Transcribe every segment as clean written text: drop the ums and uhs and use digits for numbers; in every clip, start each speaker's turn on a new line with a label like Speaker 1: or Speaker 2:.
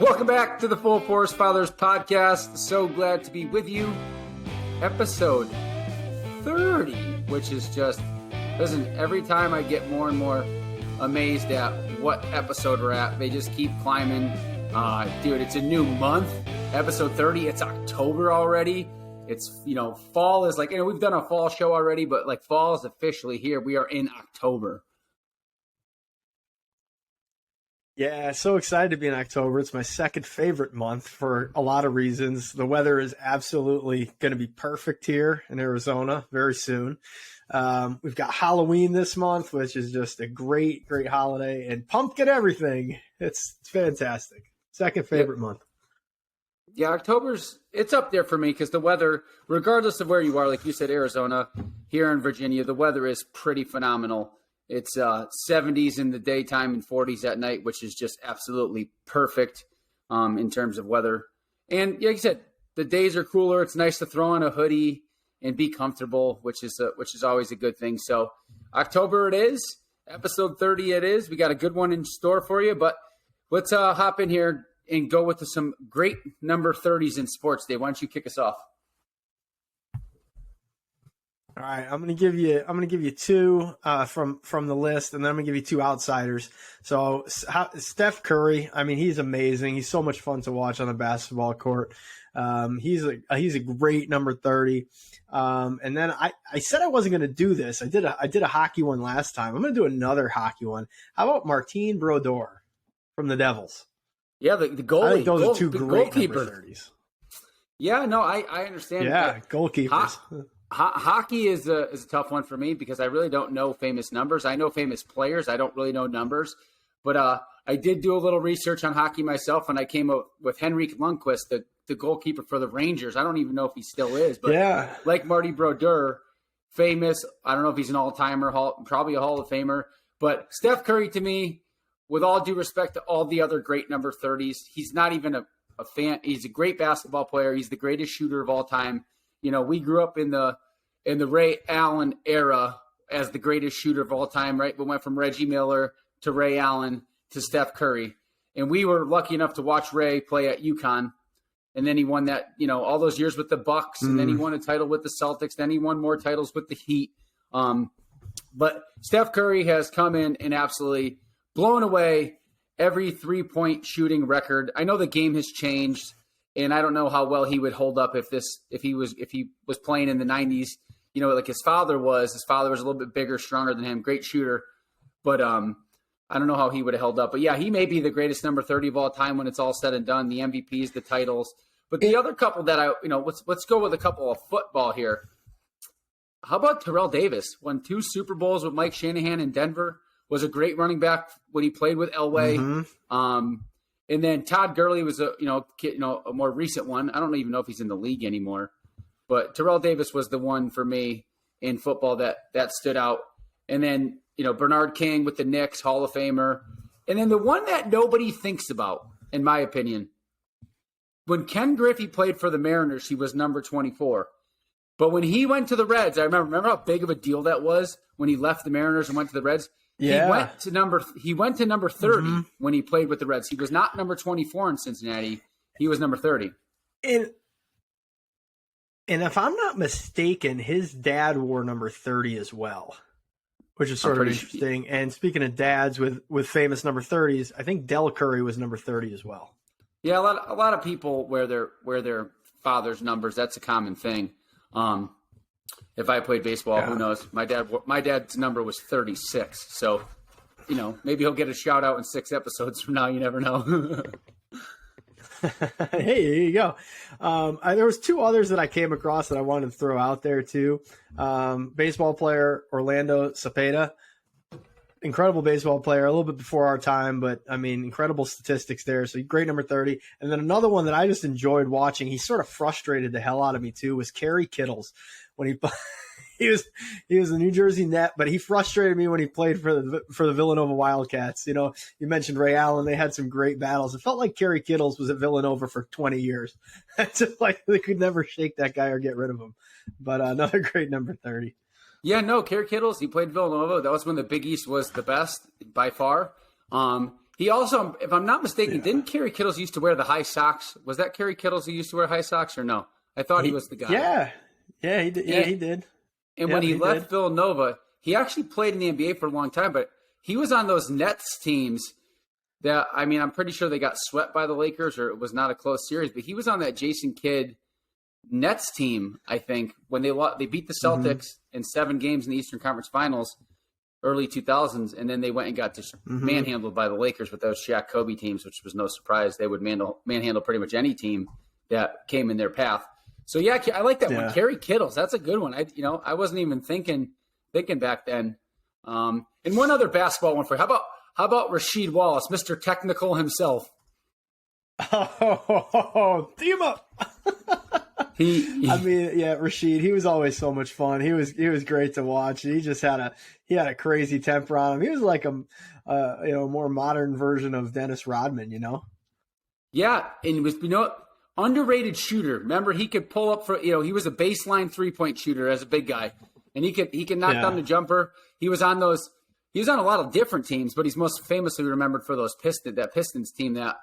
Speaker 1: Welcome back to the Full Force Fathers podcast. So glad to be with you. Episode 30, which is just, listen, every time I get more and more amazed at what episode we're at. They just keep climbing. Dude, it's a new month. Episode 30, it's October already. It's, fall is like, we've done a fall show already, but like fall is officially here. We are in October.
Speaker 2: Yeah, so excited to be in October. It's my second favorite month for a lot of reasons. The weather is absolutely going to be perfect here in Arizona very soon. We've got Halloween this month, which is just a great, great holiday, and pumpkin everything. It's fantastic. Second favorite month.
Speaker 1: Yeah, October's, it's up there for me because the weather, regardless of where you are, like you said, Arizona, here in Virginia, the weather is pretty phenomenal. It's 70s in the daytime and 40s at night, which is just absolutely perfect in terms of weather. And like you said, the days are cooler. It's nice to throw on a hoodie and be comfortable, which is always a good thing. So October it is. Episode 30 it is. We got a good one in store for you, but let's hop in here and go with some great number 30s in sports. Dave, why don't you kick us off?
Speaker 2: All right, I'm gonna give you two from the list, and then I'm gonna give you two outsiders. So Steph Curry, I mean, he's amazing. He's so much fun to watch on the basketball court. He's a great number 30. And then I said I wasn't gonna do this. I did a hockey one last time. I'm gonna do another hockey one. How about Martin Brodeur from the Devils?
Speaker 1: Yeah, the goalie.
Speaker 2: I think those are two great
Speaker 1: goalkeeper.
Speaker 2: number 30s.
Speaker 1: Yeah, no, I understand.
Speaker 2: Yeah, goalkeepers.
Speaker 1: Hockey is a tough one for me because I really don't know famous numbers. I know famous players. I don't really know numbers. But I did do a little research on hockey myself, and I came up with Henrik Lundqvist, the goalkeeper for the Rangers. I don't even know if he still is. But
Speaker 2: yeah,
Speaker 1: like Marty Brodeur, famous. I don't know if he's an all-timer, probably a Hall of Famer. But Steph Curry, to me, with all due respect to all the other great number 30s, he's not even a fan. He's a great basketball player. He's the greatest shooter of all time. We grew up in the Ray Allen era as the greatest shooter of all time, right? We went from Reggie Miller to Ray Allen to Steph Curry. And we were lucky enough to watch Ray play at UConn. And then he won that, all those years with the Bucks. And then he won a title with the Celtics. Then he won more titles with the Heat. But Steph Curry has come in and absolutely blown away every three-point shooting record. I know the game has changed. And I don't know how well he would hold up if he was playing in the 90s, like his father was. His father was a little bit bigger, stronger than him, great shooter. But I don't know how he would have held up. But yeah, he may be the greatest number 30 of all time when it's all said and done. The MVPs, the titles. But the other couple that let's go with a couple of football here. How about Terrell Davis? Won 2 Super Bowls with Mike Shanahan in Denver. Was a great running back when he played with Elway. Mm-hmm. And then Todd Gurley was a more recent one. I don't even know if he's in the league anymore. But Terrell Davis was the one for me in football that stood out. And then, Bernard King with the Knicks, Hall of Famer. And then the one that nobody thinks about, in my opinion, when Ken Griffey played for the Mariners, he was number 24. But when he went to the Reds, I remember how big of a deal that was when he left the Mariners and went to the Reds.
Speaker 2: Yeah.
Speaker 1: He went to number 30 when he played with the Reds. He was not number 24 in Cincinnati. He was number 30.
Speaker 2: And if I'm not mistaken, his dad wore number 30 as well, which is sort of interesting. And speaking of dads with famous number 30s, I think Del Curry was number 30 as well.
Speaker 1: Yeah, a lot of people wear their father's numbers. That's a common thing. If I played baseball, Who knows? My dad's number was 36. So, maybe he'll get a shout out in 6 episodes from now. You never know.
Speaker 2: Hey, there you go. There was 2 others that I came across that I wanted to throw out there too. Baseball player Orlando Cepeda, incredible baseball player, a little bit before our time, but I mean, incredible statistics there. So great number 30. And then another one that I just enjoyed watching, he sort of frustrated the hell out of me too, was Kerry Kittles. When he was a New Jersey Net, but he frustrated me when he played for the Villanova Wildcats. You mentioned Ray Allen; they had some great battles. It felt like Kerry Kittles was at Villanova for 20 years. It's just like they could never shake that guy or get rid of him. But another great number 30.
Speaker 1: Yeah, no, Kerry Kittles. He played Villanova. That was when the Big East was the best by far. He also, if I'm not mistaken, didn't Kerry Kittles used to wear the high socks? Was that Kerry Kittles who used to wear high socks or no? I thought he was the guy.
Speaker 2: Yeah, he did. Yeah, he did.
Speaker 1: And when he left Villanova, he actually played in the NBA for a long time, but he was on those Nets teams that, I mean, I'm pretty sure they got swept by the Lakers or it was not a close series, but he was on that Jason Kidd Nets team, I think, when they beat the Celtics in 7 games in the Eastern Conference Finals, early 2000s, and then they went and got just manhandled by the Lakers with those Shaq Kobe teams, which was no surprise. They would manhandle pretty much any team that came in their path. So yeah, I like that one. Kerry Kittles, that's a good one. I wasn't even thinking back then. And one other basketball one for you. How about Rasheed Wallace, Mr. Technical himself?
Speaker 2: Oh, team up. Rasheed, he was always so much fun. He was great to watch. He just had a crazy temper on him. He was like a more modern version of Dennis Rodman,
Speaker 1: Yeah, and he was underrated shooter. Remember, he could pull up for he was a baseline 3-point shooter as a big guy, and he could knock down the jumper. He was on a lot of different teams, but he's most famously remembered for that Pistons team that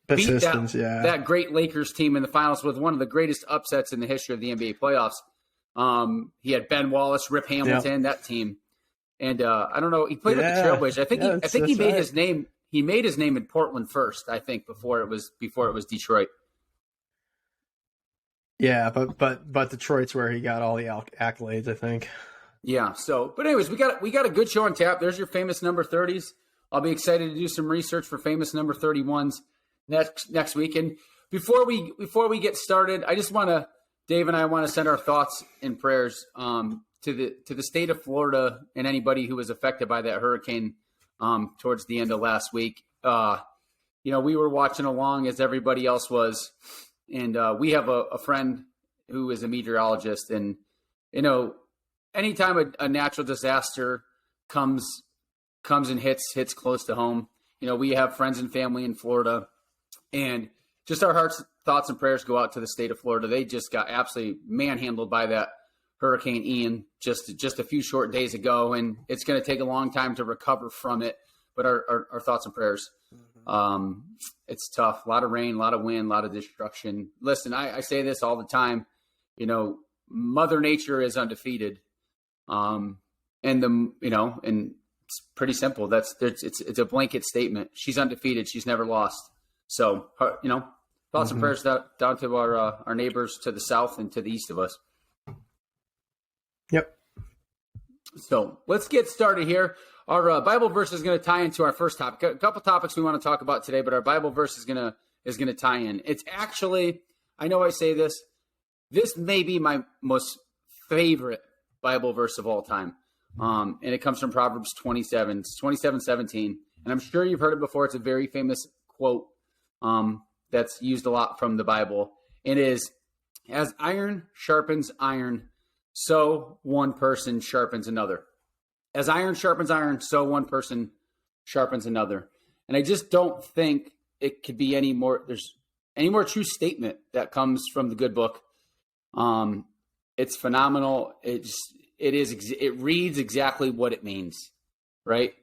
Speaker 1: beat that great Lakers team in the finals with one of the greatest upsets in the history of the NBA playoffs. He had Ben Wallace, Rip Hamilton, that team, and I don't know. He played with the Trailblazers. I think he made his name. He made his name in Portland first. I think before it was Detroit.
Speaker 2: Yeah, but Detroit's where he got all the accolades, I think.
Speaker 1: Yeah. So, but anyways, we got a good show on tap. There's your famous number 30s. I'll be excited to do some research for famous number 31s next week. And before we get started, Dave and I want to send our thoughts and prayers to the state of Florida and anybody who was affected by that hurricane towards the end of last week. We were watching along as everybody else was, and we have a friend who is a meteorologist, and anytime a natural disaster comes and hits close to home, we have friends and family in Florida, and just our hearts, thoughts, and prayers go out to the state of Florida. They just got absolutely manhandled by that Hurricane Ian just a few short days ago, and it's going to take a long time to recover from it. But our thoughts and prayers. It's tough. A lot of rain, a lot of wind, a lot of destruction. Listen, I say this all the time. Mother Nature is undefeated. And it's pretty simple. It's a blanket statement. She's undefeated. She's never lost. So, thoughts and prayers down to our neighbors to the south and to the east of us.
Speaker 2: Yep.
Speaker 1: So let's get started here. Our Bible verse is going to tie into our first topic. A couple topics we want to talk about today, but our Bible verse is going to tie in. It's actually, I know I say this may be my most favorite Bible verse of all time. And it comes from Proverbs 27. It's 27:17. And I'm sure you've heard it before. It's a very famous quote that's used a lot from the Bible. It is, as iron sharpens iron, so one person sharpens another. As iron sharpens iron, so one person sharpens another. And I just don't think it could be there's any more true statement that comes from the good book. It's phenomenal. It reads exactly what it means, right?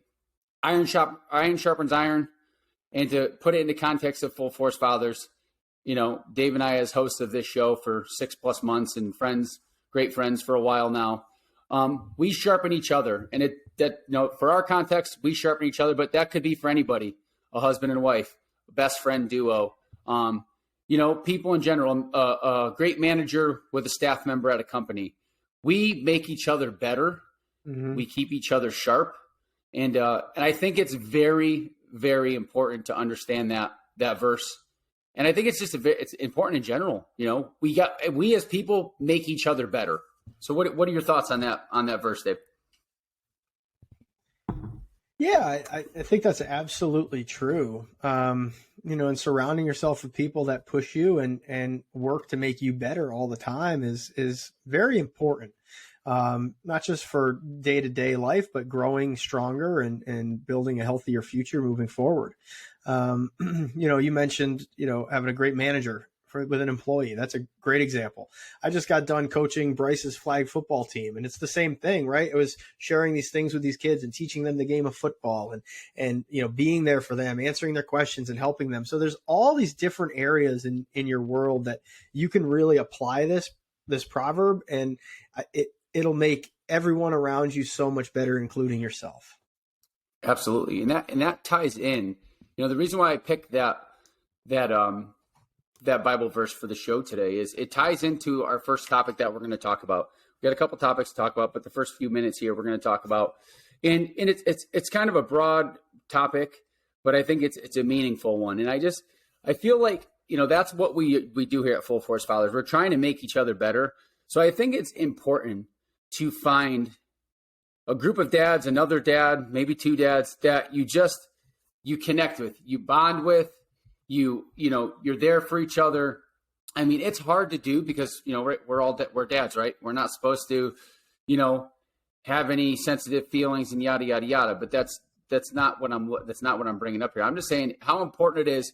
Speaker 1: Iron sharpens iron. And to put it into context of Full Force Fathers, Dave and I, as hosts of this show for 6+ months and great friends for a while now, we sharpen each other. And for our context, we sharpen each other, but that could be for anybody, a husband and wife, a best friend duo, people in general, a great manager with a staff member at a company. We make each other better. Mm-hmm. We keep each other sharp. And I think it's very, very important to understand that verse. And I think it's it's important in general. We as people make each other better. So what are your thoughts on that verse, Dave?
Speaker 2: Yeah, I think that's absolutely true. And surrounding yourself with people that push you and work to make you better all the time is very important. Not just for day-to-day life, but growing stronger and building a healthier future moving forward. You mentioned, having a great manager with an employee. That's a great example. I just got done coaching Bryce's flag football team, and it's the same thing, right? It was sharing these things with these kids and teaching them the game of football and being there for them, answering their questions and helping them. So there's all these different areas in your world that you can really apply this proverb, and it'll make everyone around you so much better, including yourself.
Speaker 1: Absolutely. And that ties in, the reason why I picked that Bible verse for the show today is it ties into our first topic that we're going to talk about. We got a couple topics to talk about, but the first few minutes here, we're going to talk about, and it's kind of a broad topic, but I think it's a meaningful one. And I feel like, that's what we do here at Full Force Fathers. We're trying to make each other better. So I think it's important to find a group of dads, another dad, maybe two dads that you connect with, you bond with, you're there for each other. I mean, it's hard to do because, we're dads, right? We're not supposed to, have any sensitive feelings and yada, yada, yada. But that's not what I'm bringing up here. I'm just saying how important it is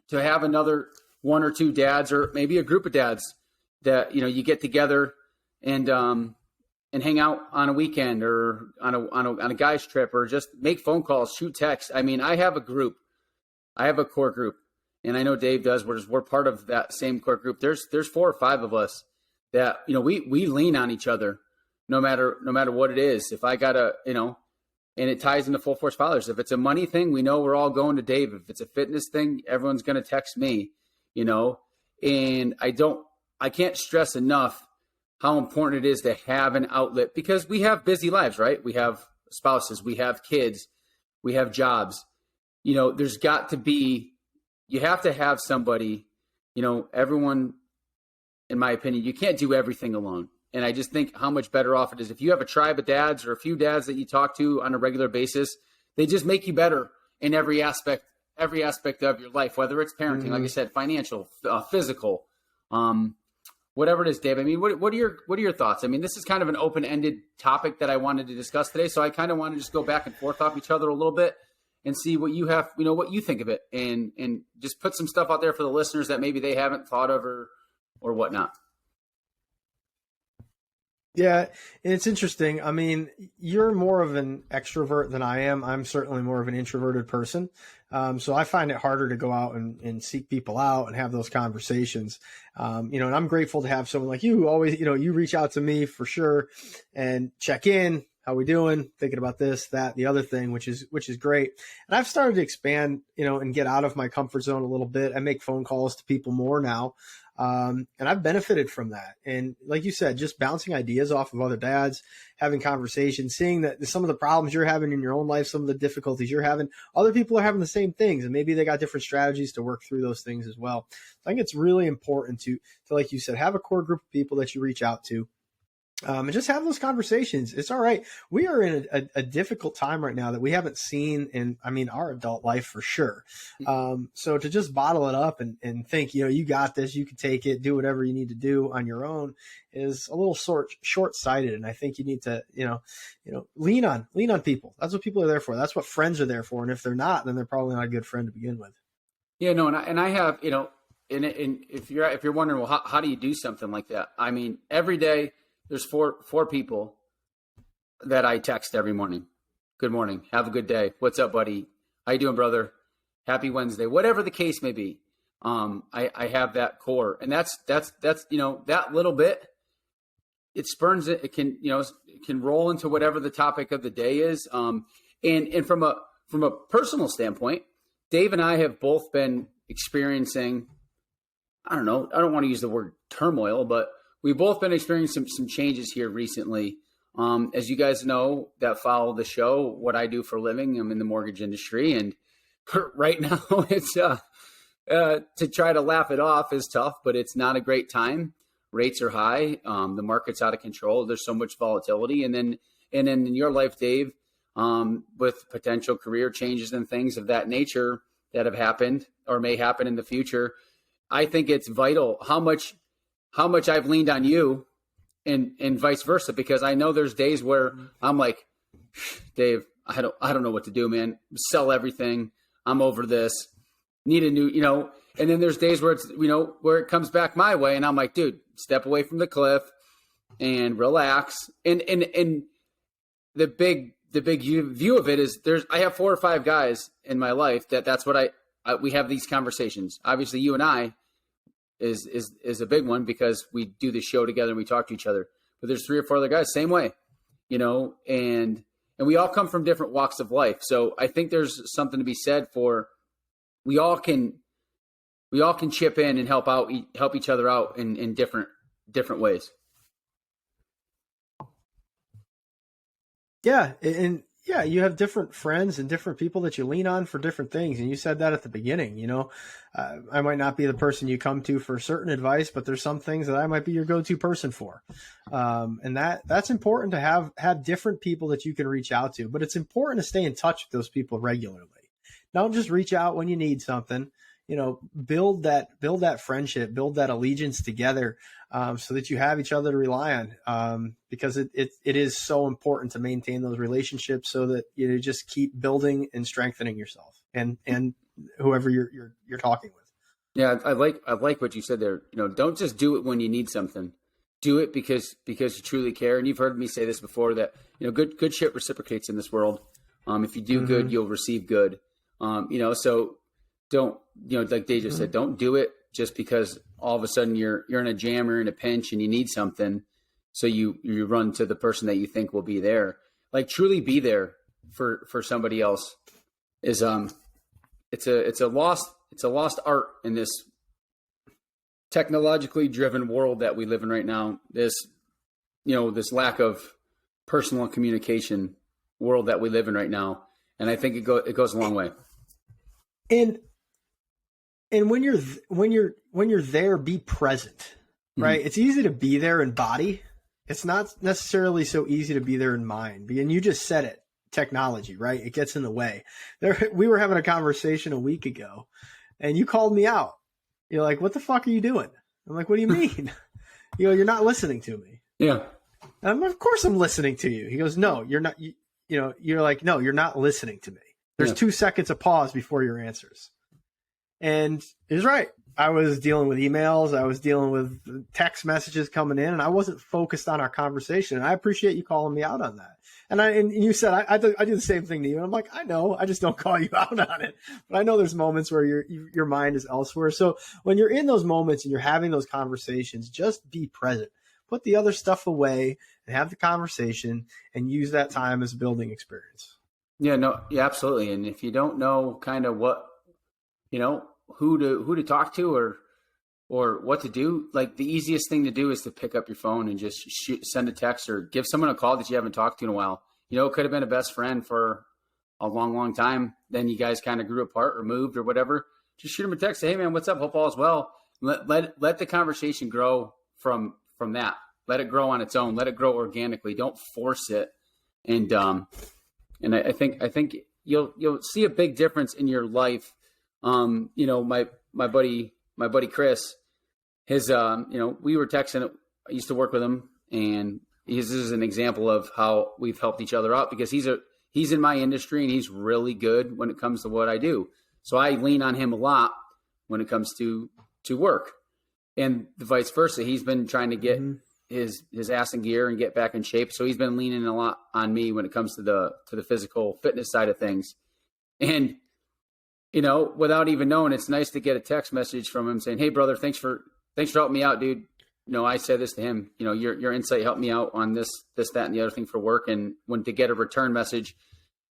Speaker 1: to have another one or two dads, or maybe a group of dads that, you get together and hang out on a weekend or on a guy's trip, or just make phone calls, shoot texts. I mean, I have a core group, and I know Dave does. We're part of that same core group. There's 4 or 5 of us that, we lean on each other no matter what it is. If I gotta, and it ties into Full Force Fathers. If it's a money thing, we know we're all going to Dave. If it's a fitness thing, everyone's going to text me, and I can't stress enough how important it is to have an outlet, because we have busy lives, right? We have spouses, we have kids, we have jobs. There's got to be, you have to have somebody, everyone, in my opinion, you can't do everything alone. And I just think how much better off it is if you have a tribe of dads or a few dads that you talk to on a regular basis. They just make you better in every aspect of your life, whether it's parenting, like I said, financial, physical, whatever it is, Dave. I mean, what are your thoughts? I mean, this is kind of an open-ended topic that I wanted to discuss today. So I kind of want to just go back and forth off each other a little bit and see what you have, what you think of it, and just put some stuff out there for the listeners that maybe they haven't thought of or whatnot.
Speaker 2: Yeah, it's interesting. I mean, you're more of an extrovert than I am. I'm certainly more of an introverted person. So I find it harder to go out and seek people out and have those conversations. And I'm grateful to have someone like you who always, you reach out to me for sure and check in. How we doing? Thinking about this, that, the other thing, which is great. And I've started to expand, and get out of my comfort zone a little bit. I make phone calls to people more now. And I've benefited from that. And like you said, just bouncing ideas off of other dads, having conversations, seeing that some of the problems you're having in your own life, some of the difficulties you're having, other people are having the same things, and maybe they got different strategies to work through those things as well. So I think it's really important to, like you said, have a core group of people that you reach out to. And just have those conversations. It's all right. We are in a difficult time right now that we haven't seen in, our adult life for sure. So to just bottle it up and think, you got this, you can take it, do whatever you need to do on your own is a little short-sighted. And I think you need to, lean on people. That's what people are there for. That's what friends are there for. And if they're not, then they're probably not a good friend to begin with.
Speaker 1: Yeah, no. And I have, and if you're wondering, well, how do you do something like that? I mean, every day, there's four people that I text every morning. Good morning. Have a good day. What's up, buddy? How you doing, brother? Happy Wednesday. Whatever the case may be. I have that core, and that's that little bit. It spurns it. It can roll into whatever the topic of the day is. And from a personal standpoint, Dave and I have both been experiencing. I don't know. I don't want to use the word turmoil, but we've both been experiencing some changes here recently. As you guys know that follow the show, what I do for a living, I'm in the mortgage industry. And right now it's to try to laugh it off is tough, but it's not a great time. Rates are high. The market's out of control. There's so much volatility. And then in your life, Dave, with potential career changes and things of that nature that have happened or may happen in the future, I think it's vital how much I've leaned on you and vice versa, because I know there's days where I'm like, Dave, I don't know what to do, man. Sell everything. I'm over this. need a new, and then there's days where it's, where it comes back my way and I'm like, dude, step away from the cliff and relax. And the big view of it is I have 4 or 5 guys in my life that's what we have these conversations. Obviously you and I is a big one because we do the show together and we talk to each other, but there's 3 or 4 other guys, same way, and we all come from different walks of life. So I think there's something to be said for, we all can chip in and help each other out in different ways.
Speaker 2: Yeah. And yeah, you have different friends and different people that you lean on for different things. And you said that at the beginning, I might not be the person you come to for certain advice, but there's some things that I might be your go-to person for. And that's important to have different people that you can reach out to, but it's important to stay in touch with those people regularly. Don't just reach out when you need something, build that friendship, build that allegiance together, so that you have each other to rely on, because it is so important to maintain those relationships so that you just keep building and strengthening yourself and whoever you're talking with.
Speaker 1: Yeah. I like what you said there. Don't just do it when you need something. Do it because you truly care. And you've heard me say this before, that, good shit reciprocates in this world. If you do good, you'll receive good. So don't, like Dave just said, don't do it just because all of a sudden you're in a jam or in a pinch and you need something. So you run to the person that you think will be there. Like, truly be there for somebody else is, it's a lost art in this technologically driven world that we live in right now. This lack of personal communication world that we live in right now. And I think it goes a long way.
Speaker 2: And when you're there, be present, right? Mm-hmm. It's easy to be there in body. It's not necessarily so easy to be there in mind. And you just said it, technology, right? It gets in the way. We were having a conversation a week ago and you called me out. You're like, what the fuck are you doing? I'm like, what do you mean? You're not listening to me.
Speaker 1: Yeah.
Speaker 2: And I'm like, of course I'm listening to you. He goes, no, you're not. You're like, no, you're not listening to me. There's 2 seconds of pause before your answers. And he was right. I was dealing with emails. I was dealing with text messages coming in, and I wasn't focused on our conversation. And I appreciate you calling me out on that. And you said, I do the same thing to you. And I'm like, I know, I just don't call you out on it. But I know there's moments where your mind is elsewhere. So when you're in those moments and you're having those conversations, just be present. Put the other stuff away and have the conversation and use that time as a building experience.
Speaker 1: Yeah, no, yeah, absolutely. And if you don't know kind of what, who to talk to or what to do, like, the easiest thing to do is to pick up your phone and just send a text or give someone a call that you haven't talked to in a while. It could have been a best friend for a long, long time. Then you guys kind of grew apart or moved or whatever. Just shoot them a text. Say, hey man, what's up? Hope all is well. Let the conversation grow from that. Let it grow on its own. Let it grow organically. Don't force it. And I think you'll see a big difference in your life. My buddy Chris, we were texting. I used to work with him, and this is an example of how we've helped each other out because he's in my industry and he's really good when it comes to what I do. So I lean on him a lot when it comes to work, and the vice versa. He's been trying to get his ass in gear and get back in shape. So he's been leaning a lot on me when it comes to the physical fitness side of things. And, without even knowing, it's nice to get a text message from him saying, hey brother, thanks for helping me out, dude. I said this to him, your insight helped me out on this, that, and the other thing for work. And when to get a return message,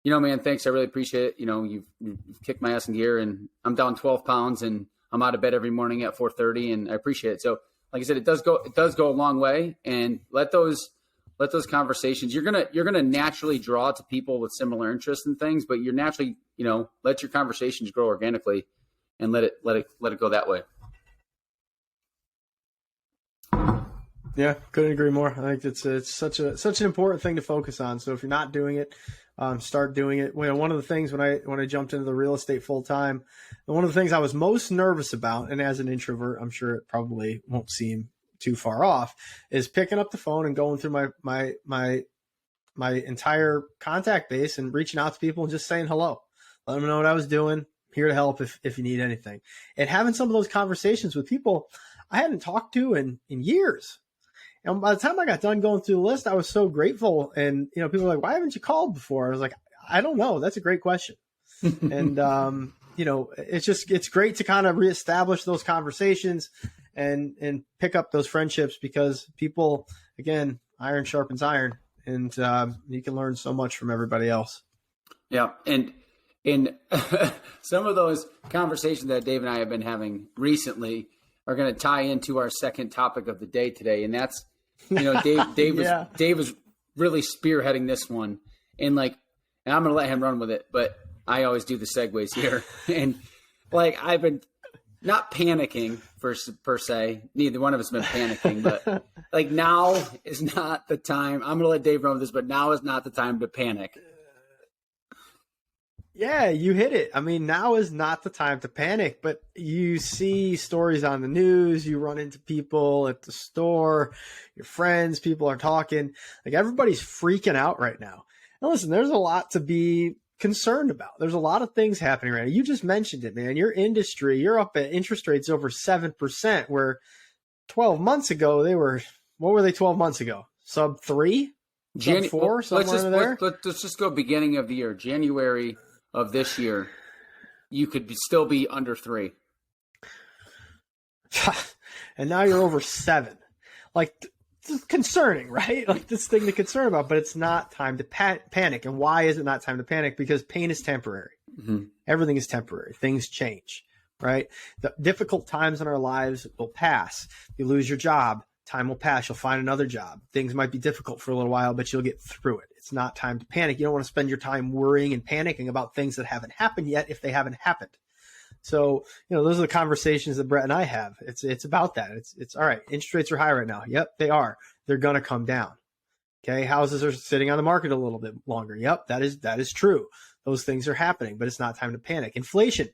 Speaker 1: man, thanks. I really appreciate it. You've kicked my ass in gear and I'm down 12 pounds and I'm out of bed every morning at 4:30 and I appreciate it. So like I said, it does go a long way, and let those conversations, you're gonna naturally draw to people with similar interests and things, but you're naturally, let your conversations grow organically and let it go that way.
Speaker 2: Yeah, couldn't agree more. I think it's such an important thing to focus on. So if you're not doing it, start doing it. One of the things when I jumped into the real estate full time, one of the things I was most nervous about, and as an introvert, I'm sure it probably won't seem too far off, is picking up the phone and going through my entire contact base and reaching out to people and just saying hello, let them know what I was doing, here to help if you need anything. And having some of those conversations with people I hadn't talked to in years. And by the time I got done going through the list, I was so grateful. And, people were like, why haven't you called before? I was like, I don't know. That's a great question. And, it's great to kind of reestablish those conversations and pick up those friendships, because people, again, iron sharpens iron, and you can learn so much from everybody else.
Speaker 1: Yeah. And in some of those conversations that Dave and I have been having recently are going to tie into our second topic of the day today. And that's, Dave was really spearheading this one, and I'm going to let him run with it, but I always do the segues here. And I've been not panicking per se. Neither one of us has been panicking, but now is not the time. I'm going to let Dave run with this, but now is not the time to panic.
Speaker 2: Yeah, you hit it. I mean, now is not the time to panic, but you see stories on the news, you run into people at the store, your friends, people are talking. Everybody's freaking out right now. And listen, there's a lot to be concerned about. There's a lot of things happening right now. You just mentioned it, man. Your industry, you're up at interest rates over 7%, where 12 months ago, what were they 12 months ago? Sub 3? Sub 4? Somewhere in there?
Speaker 1: Let's just go beginning of the year, January of this year, you could still be under 3.
Speaker 2: And now you're over 7. It's concerning, right? This thing to concern about, but it's not time to panic. And why is it not time to panic? Because pain is temporary. Mm-hmm. Everything is temporary. Things change, right? The difficult times in our lives will pass. You lose your job, time will pass. You'll find another job. Things might be difficult for a little while, but you'll get through it. It's not time to panic. You don't want to spend your time worrying and panicking about things that haven't happened yet if they haven't happened. So, those are the conversations that Brett and I have. It's about that. It's all right. Interest rates are high right now. Yep, they are. They're going to come down. Okay. Houses are sitting on the market a little bit longer. Yep, that is true. Those things are happening, but it's not time to panic. Inflation,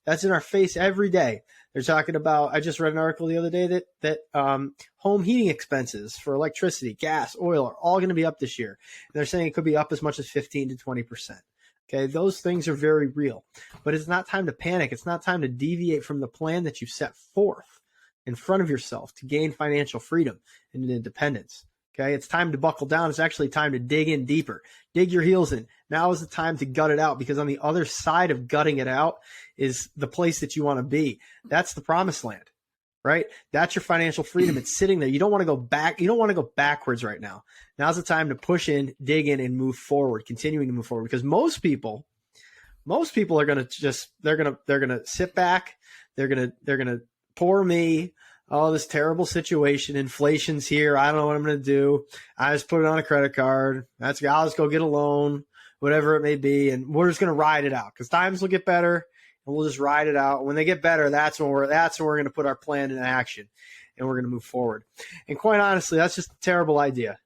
Speaker 2: that's in our face every day. They're talking about, I just read an article the other day that home heating expenses for electricity, gas, oil are all going to be up this year. And they're saying it could be up as much as 15 to 20%. Okay, those things are very real, but it's not time to panic. It's not time to deviate from the plan that you set forth in front of yourself to gain financial freedom and independence. Okay, it's time to buckle down. It's actually time to dig in deeper. Dig your heels in. Now is the time to gut it out, because on the other side of gutting it out is the place that you want to be. That's the promised land, right? That's your financial freedom. It's sitting there. You don't want to go back. You don't want to go backwards right now. Now's the time to push in, dig in, and move forward, continuing to move forward, because most people are going to they're going to sit back. They're going to poor me. Oh, this terrible situation. Inflation's here. I don't know what I'm going to do. I just put it on a credit card. I'll just go get a loan, whatever it may be. And we're just going to ride it out, because times will get better and we'll just ride it out. When they get better, that's when we're going to put our plan in action and we're going to move forward. And quite honestly, that's just a terrible idea.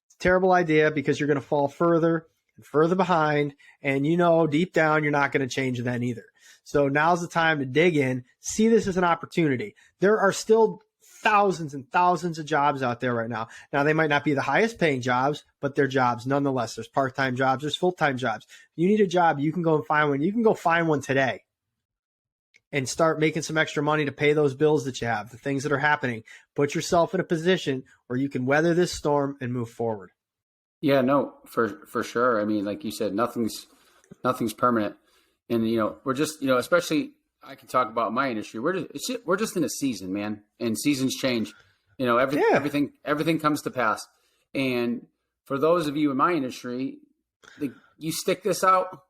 Speaker 2: It's a terrible idea, because you're going to fall further and further behind. And deep down, you're not going to change then either. So now's the time to dig in, see this as an opportunity. There are still thousands and thousands of jobs out there right now. Now, they might not be the highest paying jobs, but they're jobs nonetheless. There's part-time jobs, there's full-time jobs. You need a job, you can go and find one. You can go find one today and start making some extra money to pay those bills that you have, the things that are happening. Put yourself in a position where you can weather this storm and move forward.
Speaker 1: Yeah, no, for sure. I mean, like you said, nothing's permanent. And, we're just, especially I can talk about my industry. We're just in a season, man, and seasons change. Everything comes to pass. And for those of you in my industry, you stick this out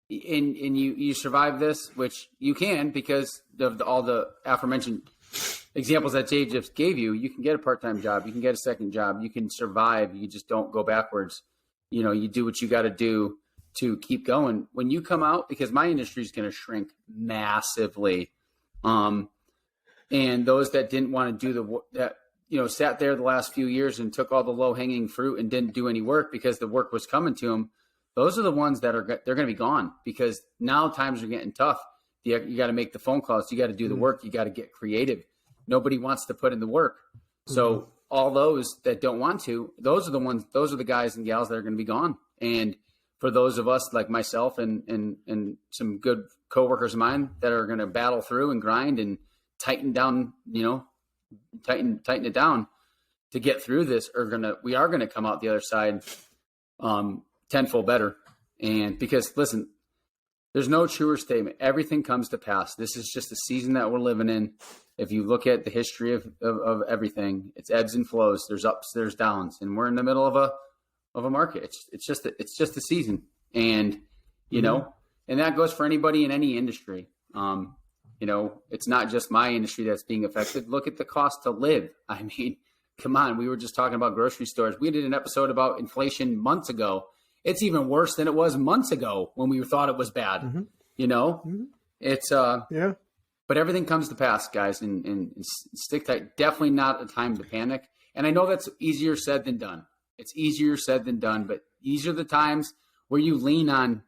Speaker 1: and you survive this, which you can, because of all the aforementioned examples that Jay just gave you. You can get a part-time job. You can get a second job. You can survive. You just don't go backwards. You do what you got to do to keep going when you come out, because my industry is going to shrink massively. And those that didn't want to do sat there the last few years and took all the low hanging fruit and didn't do any work because the work was coming to them. Those are the ones that they're going to be gone, because now times are getting tough. You got to make the phone calls. You got to do the work. You got to get creative. Nobody wants to put in the work. So all those that don't want to, those are the guys and gals that are going to be gone. And for those of us like myself and some good coworkers of mine that are going to battle through and grind and tighten down, tighten it down to get through this, we are going to come out the other side tenfold better. And because, listen, there's no truer statement. Everything comes to pass. This is just the season that we're living in. If you look at the history of everything, it's ebbs and flows. There's ups, there's downs, and we're in the middle of a market. It's just a season, and and that goes for anybody in any industry. It's not just my industry that's being affected. Look at the cost to live. I mean, come on. We were just talking about grocery stores. We did an episode about inflation months ago. It's even worse than it was months ago when we thought it was bad. It's but everything comes to pass, guys, and stick tight. Definitely not a time to panic. And I know that's easier said than done. It's easier said than done, but these are the times where you lean on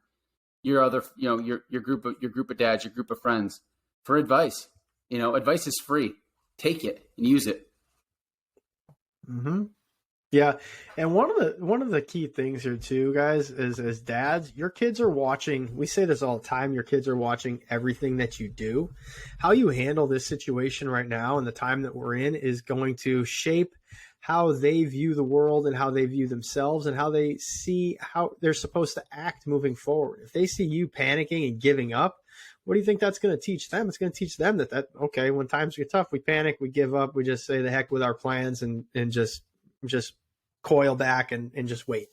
Speaker 1: your other, your group of dads, your group of friends for advice. Advice is free. Take it and use it.
Speaker 2: Mm-hmm. Yeah. And one of the key things here too, guys, is as dads, your kids are watching. We say this all the time. Your kids are watching everything that you do. How you handle this situation right now and the time that we're in is going to shape how they view the world and how they view themselves and how they see how they're supposed to act moving forward. If they see you panicking and giving up, what do you think that's going to teach them? It's going to teach them that okay, when times get tough, we panic, we give up, we just say the heck with our plans and just coil back and just wait.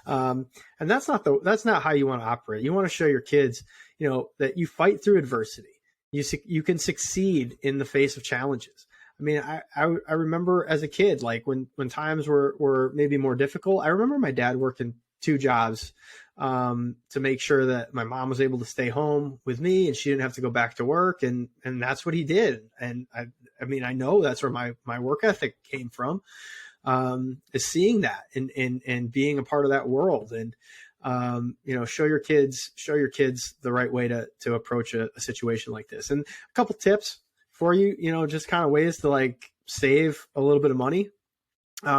Speaker 2: And that's not how you want to operate. You want to show your kids, that you fight through adversity. You can succeed in the face of challenges. I mean, I remember as a kid, like when times were maybe more difficult, I remember my dad working 2 jobs to make sure that my mom was able to stay home with me and she didn't have to go back to work. And that's what he did. And I mean, I know that's where my work ethic came from, is seeing that and being a part of that world. And, show your kids the right way to approach a situation like this. And a couple tips for you, just kind of ways to like save a little bit of money.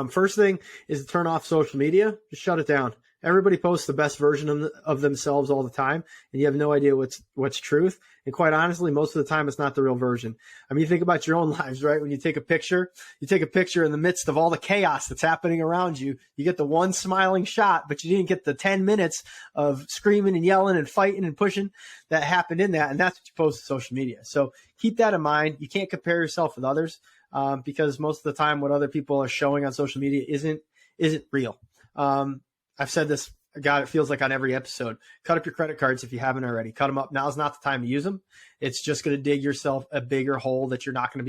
Speaker 2: First thing is to turn off social media. Just shut it down. Everybody posts the best version of themselves all the time, and you have no idea what's truth. And quite honestly, most of the time, it's not the real version. I mean, you think about your own lives, right? When you take a picture in the midst of all the chaos that's happening around you. You get the one smiling shot, but you didn't get the 10 minutes of screaming and yelling and fighting and pushing that happened in that. And that's what you post to social media. So keep that in mind. You can't compare yourself with others because most of the time what other people are showing on social media isn't real. I've said this, God, it feels like on every episode. Cut up your credit cards if you haven't already. Cut them up. Now's not the time to use them. It's just going to dig yourself a bigger hole that you're not going to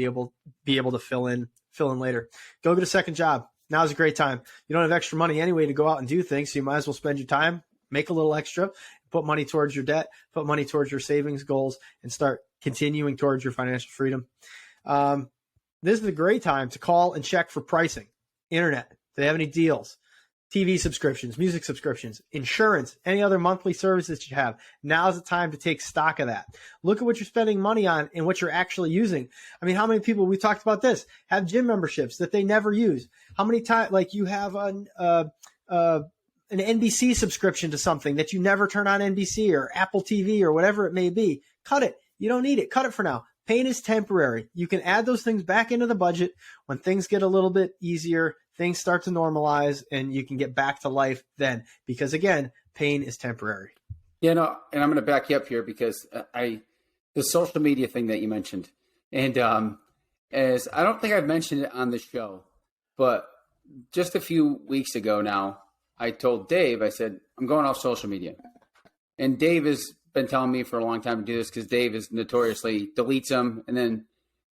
Speaker 2: be able to fill in later. Go get a second job. Now's a great time. You don't have extra money anyway to go out and do things, so you might as well spend your time, make a little extra, put money towards your debt, put money towards your savings goals, and start continuing towards your financial freedom. This is a great time to call and check for pricing. Internet. Do they have any deals? TV subscriptions, music subscriptions, insurance, any other monthly services you have. Now's the time to take stock of that. Look at what you're spending money on and what you're actually using. I mean, how many people, we talked about this, have gym memberships that they never use? How many times, like you have an NBC subscription to something that you never turn on NBC or Apple TV or whatever it may be. Cut it. You don't need it. Cut it for now. Pain is temporary. You can add those things back into the budget when things get a little bit easier, things start to normalize, and you can get back to life then. Because again, pain is temporary.
Speaker 1: And I'm going to back you up here because the social media thing that you mentioned, and as I don't think I've mentioned it on the show, but just a few weeks ago now, I told Dave, I said, I'm going off social media. And Dave has been telling me for a long time to do this because Dave is notoriously deletes them. And then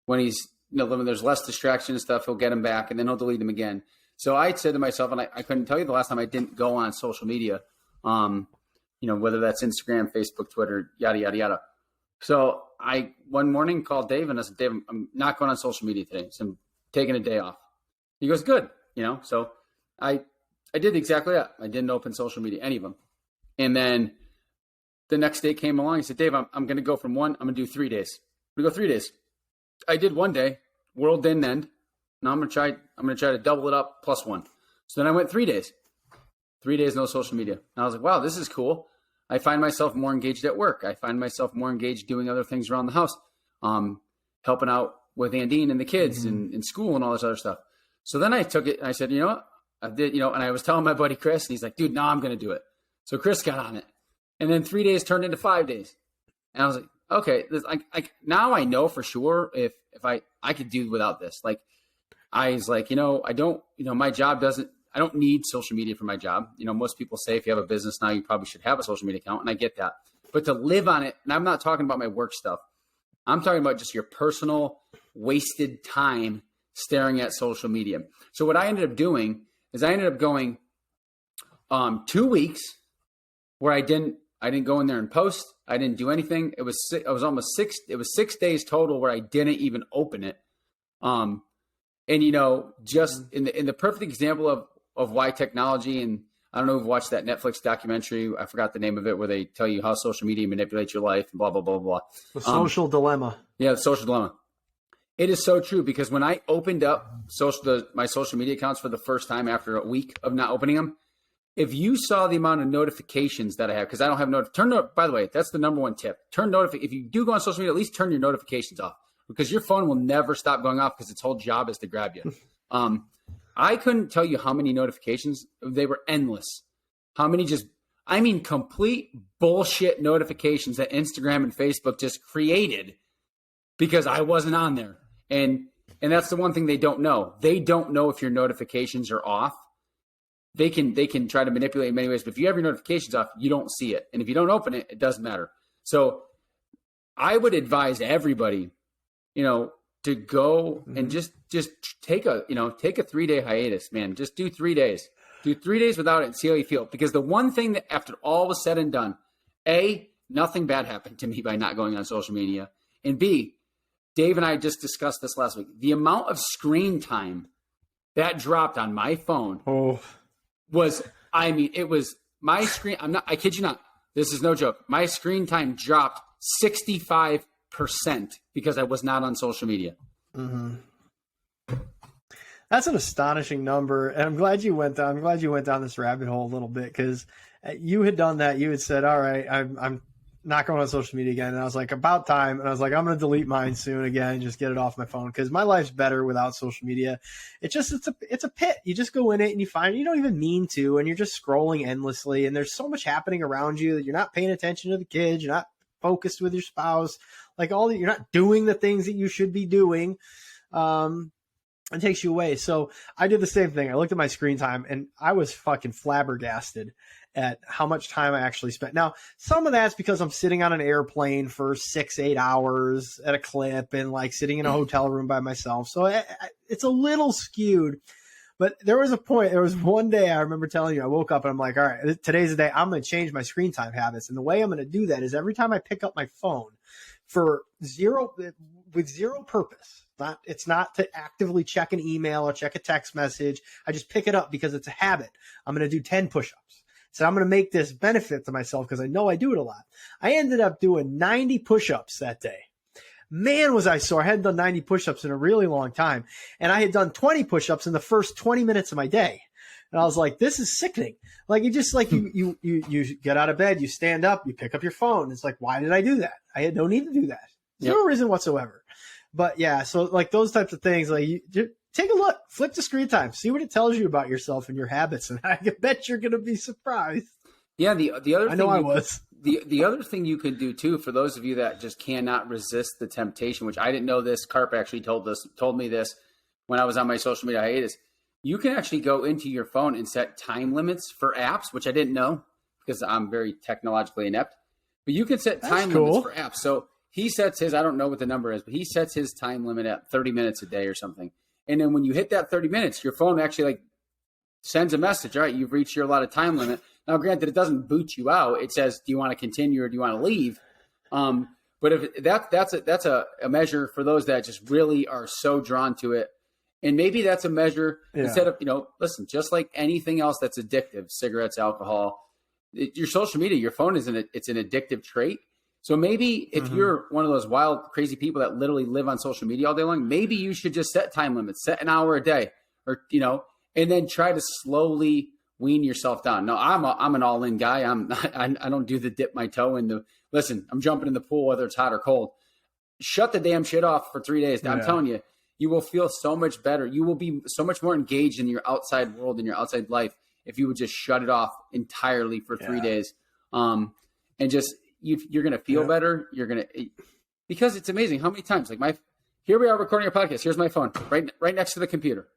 Speaker 1: when he's, when there's less distraction and stuff, he'll get them back and then he'll delete them again. So I said to myself, and I couldn't tell you the last time I didn't go on social media, whether that's Instagram, Facebook, Twitter, yada, yada, yada. So I one morning called Dave and I said, Dave, I'm not going on social media today. So I'm taking a day off. He goes, good. So I did exactly that. I didn't open social media, any of them. And then the next day came along. He said, Dave, I'm going to go from one. I'm going to do 3 days. I'm going to go 3 days. I did 1 day. World didn't end. Now I'm going to try to double it up plus one. So then I went 3 days. 3 days, no social media. And I was like, wow, this is cool. I find myself more engaged at work. I find myself more engaged doing other things around the house, helping out with Andine and the kids in school and all this other stuff. So then I took it and I said, you know what? I did, and I was telling my buddy Chris, and he's like, dude, no, I'm going to do it. So Chris got on it. And then 3 days turned into 5 days. And I was like, okay, now I know for sure if I could do without this. Like, I was like, I don't, my job I don't need social media for my job. Most people say if you have a business now, you probably should have a social media account. And I get that. But to live on it, and I'm not talking about my work stuff. I'm talking about just your personal wasted time staring at social media. So what I ended up doing is I ended up going 2 weeks where I didn't go in there and post. I didn't do anything. It was 6 days total where I didn't even open it. And just in the perfect example of why technology, and I don't know if you've watched that Netflix documentary, I forgot the name of it, where they tell you how social media manipulates your life and blah, blah, blah, blah.
Speaker 2: The Social Dilemma.
Speaker 1: Yeah, the Social Dilemma. It is so true because when I opened up my social media accounts for the first time after a week of not opening them, if you saw the amount of notifications that I have, because I don't have by the way, that's the number one tip. If you do go on social media, at least turn your notifications off, because your phone will never stop going off because its whole job is to grab you. I couldn't tell you how many notifications. They were endless. How many complete bullshit notifications that Instagram and Facebook just created because I wasn't on there. And that's the one thing they don't know. They don't know if your notifications are off. They can try to manipulate in many ways, but if you have your notifications off, you don't see it. And if you don't open it, it doesn't matter. So I would advise everybody, to go and just take a 3-day hiatus, man. Just do 3 days. Do 3 days without it and see how you feel. Because the one thing that after all was said and done, A, nothing bad happened to me by not going on social media. And B, Dave and I just discussed this last week. The amount of screen time that dropped on my phone was my screen. I kid you not. This is no joke. My screen time dropped 65% because I was not on social media.
Speaker 2: Mm-hmm. That's an astonishing number. And I'm glad you went down this rabbit hole a little bit, because you had done that. You had said, all right, I'm not going on social media again. And I was like, about time. And I was like, I'm going to delete mine soon again and just get it off my phone, because my life's better without social media. It's a pit. You just go in it and you find you don't even mean to, and you're just scrolling endlessly. And there's so much happening around you that you're not paying attention to the kids. You're not focused with your spouse. You're not doing the things that you should be doing. It takes you away. So I did the same thing. I looked at my screen time and I was fucking flabbergasted at how much time I actually spent. Now, some of that's because I'm sitting on an airplane for 6-8 hours at a clip and sitting in a hotel room by myself. So it's a little skewed. But there was one day I remember telling you, I woke up and I'm like, all right, today's the day I'm going to change my screen time habits. And the way I'm going to do that is every time I pick up my phone with zero purpose. It's not to actively check an email or check a text message. I just pick it up because it's a habit. I'm going to do 10 push-ups. So I'm going to make this benefit to myself because I know I do it a lot. I ended up doing 90 push-ups that day. Man, was I sore. I hadn't done 90 push-ups in a really long time. And I had done 20 push-ups in the first 20 minutes of my day. And I was like, this is sickening. You get out of bed, you stand up, you pick up your phone. It's like, why did I do that? I had no need to do that. No reason whatsoever. But yeah, so those types of things, you take a look, flip the screen time, see what it tells you about yourself and your habits. And I bet you're going to be surprised.
Speaker 1: Yeah. The other thing
Speaker 2: I know I was.
Speaker 1: The other thing you could do too, for those of you that just cannot resist the temptation, which I didn't know this, Carp actually told me this when I was on my social media hiatus. You can actually go into your phone and set time limits for apps, which I didn't know because I'm very technologically inept. But you can set time limits for apps. So he sets his, I don't know what the number is, but he sets his time limit at 30 minutes a day or something. And then when you hit that 30 minutes, your phone actually sends a message. All right, you've reached your allotted time limit. Now, granted, it doesn't boot you out. It says, do you want to continue or do you want to leave? But if that's a measure for those that just really are so drawn to it. And maybe that's a measure instead of, listen, just like anything else that's addictive, cigarettes, alcohol, your social media, your phone it's an addictive trait. So maybe if you're one of those wild, crazy people that literally live on social media all day long, maybe you should just set time limits, set an hour a day or, and then try to slowly wean yourself down. No, I'm an all in guy. I don't do the dip my toe in the, listen, I'm jumping in the pool, whether it's hot or cold. Shut the damn shit off for 3 days. I'm telling you, you will feel so much better. You will be so much more engaged in your outside world and your outside life if you would just shut it off entirely for 3 days. And just, you're going to feel better. You're going to, because it's amazing how many times, like here we are recording a podcast. Here's my phone right next to the computer,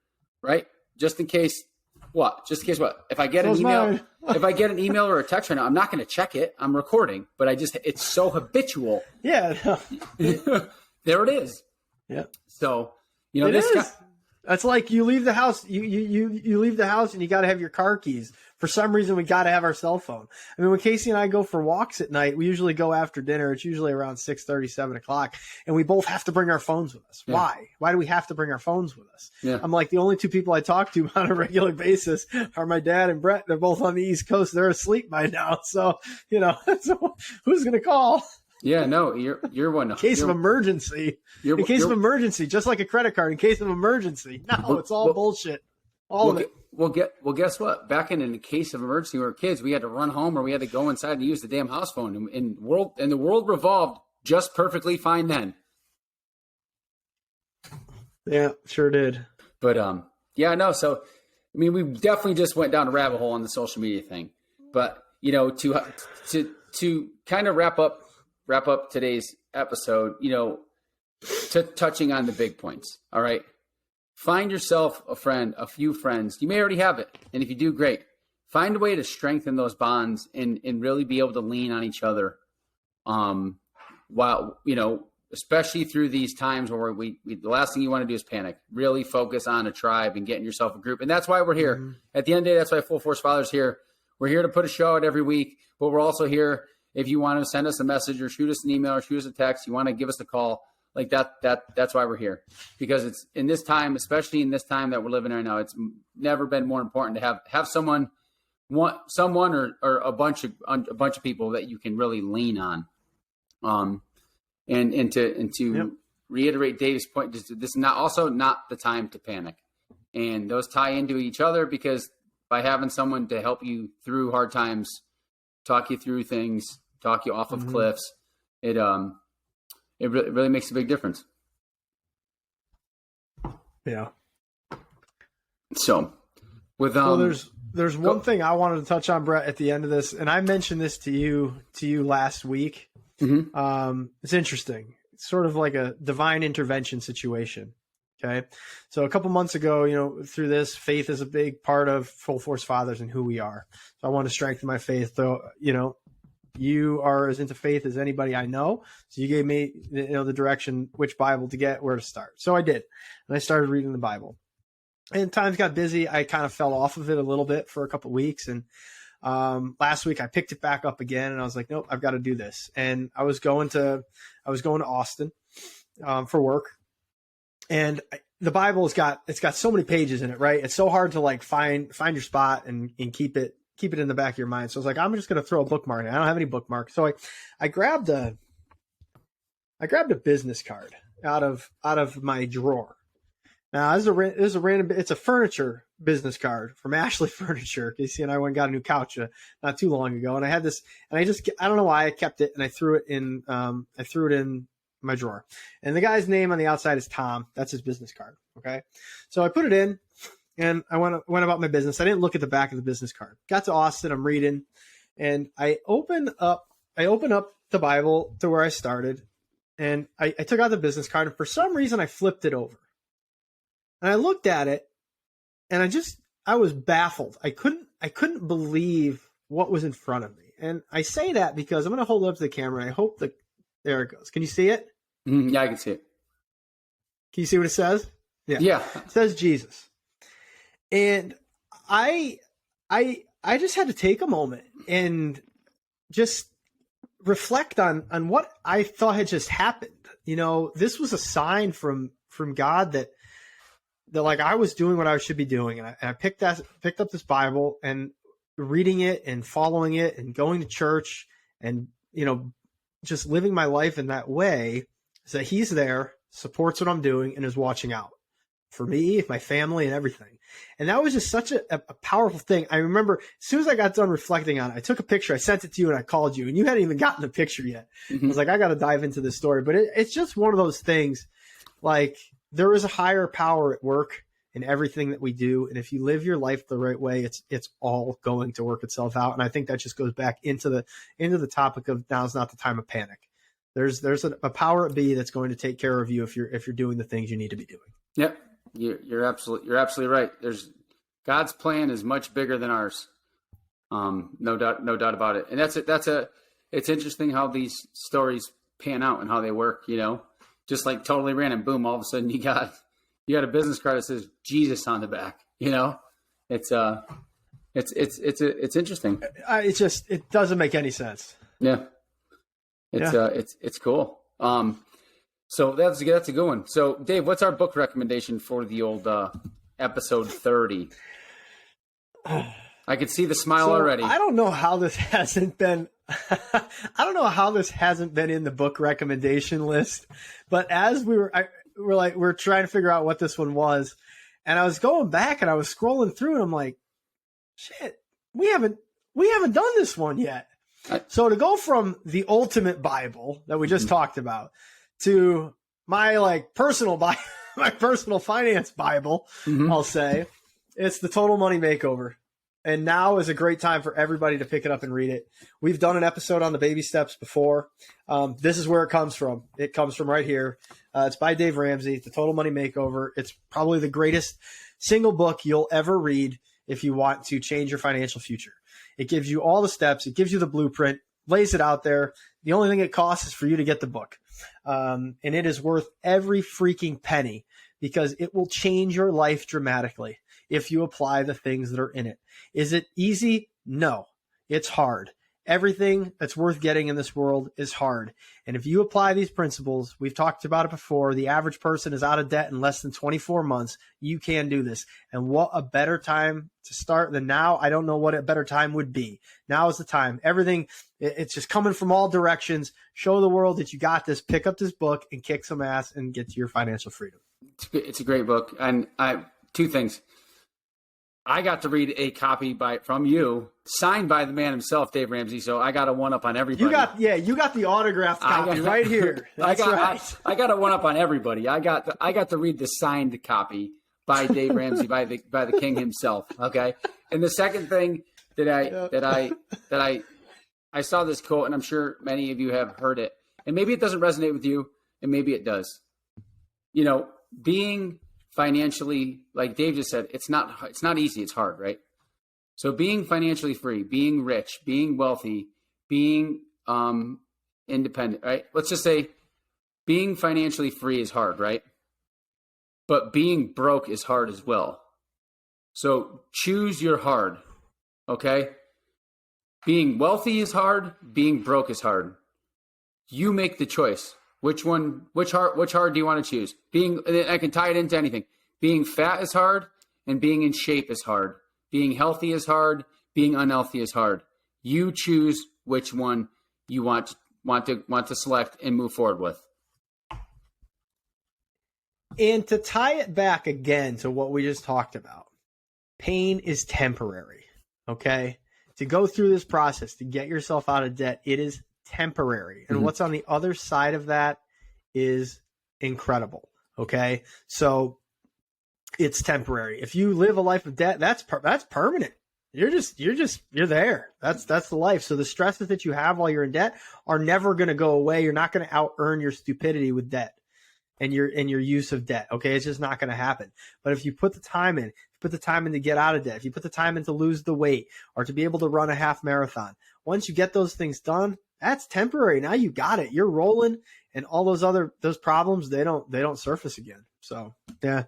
Speaker 1: right? Just in case what? Just in case what? If I get an email, if I get an email or a text right now, I'm not going to check it. I'm recording, but it's so habitual.
Speaker 2: Yeah.
Speaker 1: There it is.
Speaker 2: Yeah.
Speaker 1: So, this guy,
Speaker 2: that's like you leave the house, you leave the house and you got to have your car keys. For some reason, we got to have our cell phone. I mean, when Casey and I go for walks at night, we usually go after dinner. It's usually around 6:30, 7 o'clock. And we both have to bring our phones with us. Yeah. Why? Why do we have to bring our phones with us? Yeah. I'm like, the only two people I talk to on a regular basis are my dad and Brett. They're both on the East Coast. They're asleep by now. So, so who's going to call?
Speaker 1: Yeah, no, you're one.
Speaker 2: In case of emergency. In case of emergency, just like a credit card. In case of emergency. No, it's all bullshit. All of it.
Speaker 1: Well, guess what? Back in the case of emergency, when we were kids, we had to run home or we had to go inside and use the damn house phone. And the world revolved just perfectly fine then.
Speaker 2: Yeah, sure did.
Speaker 1: But So, I mean, we definitely just went down a rabbit hole on the social media thing. But to kind of wrap up today's episode, touching on the big points. All right. Find yourself a friend, a few friends. You may already have it. And if you do, great. Find a way to strengthen those bonds and really be able to lean on each other. While, especially through these times where the last thing you want to do is panic. Really focus on a tribe and getting yourself a group. And that's why we're here. Mm-hmm. At the end of the day, that's why Full Force Fathers here. We're here to put a show out every week, but we're also here if you want to send us a message or shoot us an email or shoot us a text, you want to give us a call. Like that's why we're here, because it's in this time, especially in this time that we're living right now, it's never been more important to have someone or a bunch of people that you can really lean on. And to reiterate Dave's point, this is not the time to panic, and those tie into each other, because by having someone to help you through hard times, talk you through things, talk you off of cliffs, it really makes a big difference.
Speaker 2: Yeah.
Speaker 1: So,
Speaker 2: there's one thing I wanted to touch on, Brett, at the end of this, and I mentioned this to you last week. Mm-hmm. It's interesting. It's sort of like a divine intervention situation. Okay. So a couple months ago, through this, faith is a big part of Full Force Fathers and who we are. So I want to strengthen my faith, though, you are as into faith as anybody I know. So you gave me, the direction, which Bible to get, where to start. So I did. And I started reading the Bible. And times got busy. I kind of fell off of it a little bit for a couple of weeks. And last week I picked it back up again, and I was like, nope, I've got to do this. And I was going to Austin for work. And the Bible it's got so many pages in it, right? It's so hard to like find your spot and keep it in the back of your mind. So I was like, I'm just going to throw a bookmark in. I don't have any bookmarks. So I grabbed a business card out of my drawer. Now this is a random, it's a furniture business card from Ashley Furniture. Casey and I went and got a new couch not too long ago. And I had this, and I don't know why I kept it, and I threw it in my drawer. And the guy's name on the outside is Tom. That's his business card. Okay. So I put it in, and I went about my business. I didn't look at the back of the business card. Got to Austin, I'm reading, and I open up the Bible to where I started, and I took out the business card, and for some reason I flipped it over. And I looked at it, and I was baffled. I couldn't believe what was in front of me. And I say that because I'm going to hold it up to the camera, and I hope that there it goes. Can you see it?
Speaker 1: Yeah, I can see it.
Speaker 2: Can you see what it says?
Speaker 1: Yeah.
Speaker 2: It says Jesus. And I just had to take a moment and just reflect on what I thought had just happened. This was a sign from God that like I was doing what I should be doing. And I picked up this Bible and reading it and following it and going to church and, just living my life in that way, so that he's there, supports what I'm doing, and is watching out for me, my family, and everything. And that was just such a powerful thing. I remember as soon as I got done reflecting on it, I took a picture, I sent it to you, and I called you, and you hadn't even gotten the picture yet. I was like, I got to dive into this story. But it's just one of those things, like there is a higher power at work in everything that we do. And if you live your life the right way, it's all going to work itself out. And I think that just goes back into the topic of now's not the time of panic. There's a power at be that's going to take care of you if you're doing the things you need to be doing. Yep.
Speaker 1: You're absolutely right. God's plan is much bigger than ours. No doubt about it. And it's interesting how these stories pan out and how they work, just like totally random, boom, all of a sudden you got a business card that says Jesus on the back, it's interesting.
Speaker 2: It doesn't make any sense.
Speaker 1: Yeah. It's cool. So that's a good one. So Dave, what's our book recommendation for the old episode 30? I could see the smile already.
Speaker 2: I don't know how this hasn't been. I don't know how this hasn't been in the book recommendation list. But as we're trying to figure out what this one was, and I was going back and I was scrolling through, and I'm like, shit, we haven't done this one yet. So to go from the ultimate Bible that we just talked about to my personal my personal finance Bible, I'll say it's the Total Money Makeover. And now is a great time for everybody to pick it up and read it. We've done an episode on the baby steps before. This is where it comes from. It comes from right here. It's by Dave Ramsey, The Total Money Makeover. It's probably the greatest single book you'll ever read if you want to change your financial future. It gives you all the steps. It gives you the blueprint, lays it out there. The only thing it costs is for you to get the book. And it is worth every freaking penny because it will change your life dramatically if you apply the things that are in it. Is it easy? No, it's hard. Everything that's worth getting in this world is hard. And if you apply these principles, we've talked about it before, the average person is out of debt in less than 24 months. You can do this. And what a better time to start than now. I don't know what a better time would be. Now is the time. Everything, it's just coming from all directions. Show the world that you got this. Pick up this book and kick some ass and get to your financial freedom.
Speaker 1: It's a great book. And two things. I got to read a copy from you, signed by the man himself, Dave Ramsey. So I got a one up on everybody.
Speaker 2: You got the autographed copy right here. That's right.
Speaker 1: I got a one up on everybody. I got to read the signed copy by Dave Ramsey, by the king himself. Okay. And the second thing that I saw this quote, and I'm sure many of you have heard it, and maybe it doesn't resonate with you, and maybe it does. Being financially, like Dave just said, it's not easy. It's hard, right? So being financially free, being rich, being wealthy, being independent, right? Let's just say being financially free is hard, right? But being broke is hard as well. So choose your hard, okay? Being wealthy is hard. Being broke is hard. You make the choice. Which hard do you want to choose? I can tie it into anything. Being fat is hard, and being in shape is hard. Being healthy is hard. Being unhealthy is hard. You choose which one you want to select and move forward with.
Speaker 2: And to tie it back again to what we just talked about, pain is temporary. Okay, to go through this process to get yourself out of debt, it is temporary. And what's on the other side of that is incredible. Okay. So it's temporary. If you live a life of debt, that's permanent. You're there. That's the life. So the stresses that you have while you're in debt are never going to go away. You're not going to out earn your stupidity with debt and your use of debt. Okay. It's just not going to happen. But if you put the time in, to get out of debt, if you put the time in to lose the weight or to be able to run a half marathon, once you get those things done, that's temporary. Now you got it. You're rolling, and all those problems, they don't surface again. So yeah.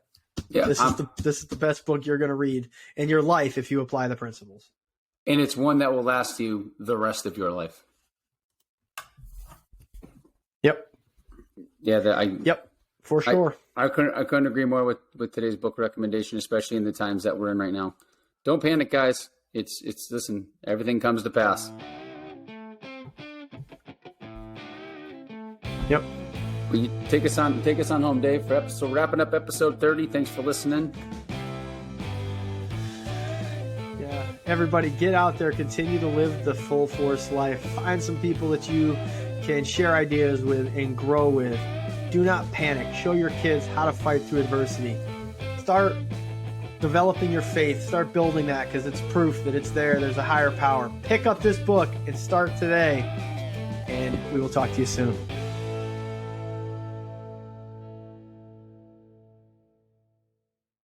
Speaker 2: This is the best book you're going to read in your life if you apply the principles.
Speaker 1: And it's one that will last you the rest of your life.
Speaker 2: Yep.
Speaker 1: Yeah.
Speaker 2: Yep. For sure.
Speaker 1: I couldn't agree more with today's book recommendation, especially in the times that we're in right now. Don't panic, guys. Listen, everything comes to pass.
Speaker 2: Yep.
Speaker 1: Take us on home, Dave. So wrapping up episode 30. Thanks for listening.
Speaker 2: Yeah, everybody, get out there, continue to live the full force life. Find some people that you can share ideas with and grow with. Do not panic. Show your kids how to fight through adversity. Start developing your faith. Start building that, because it's proof that it's there. There's a higher power. Pick up this book and start today. And we will talk to you soon.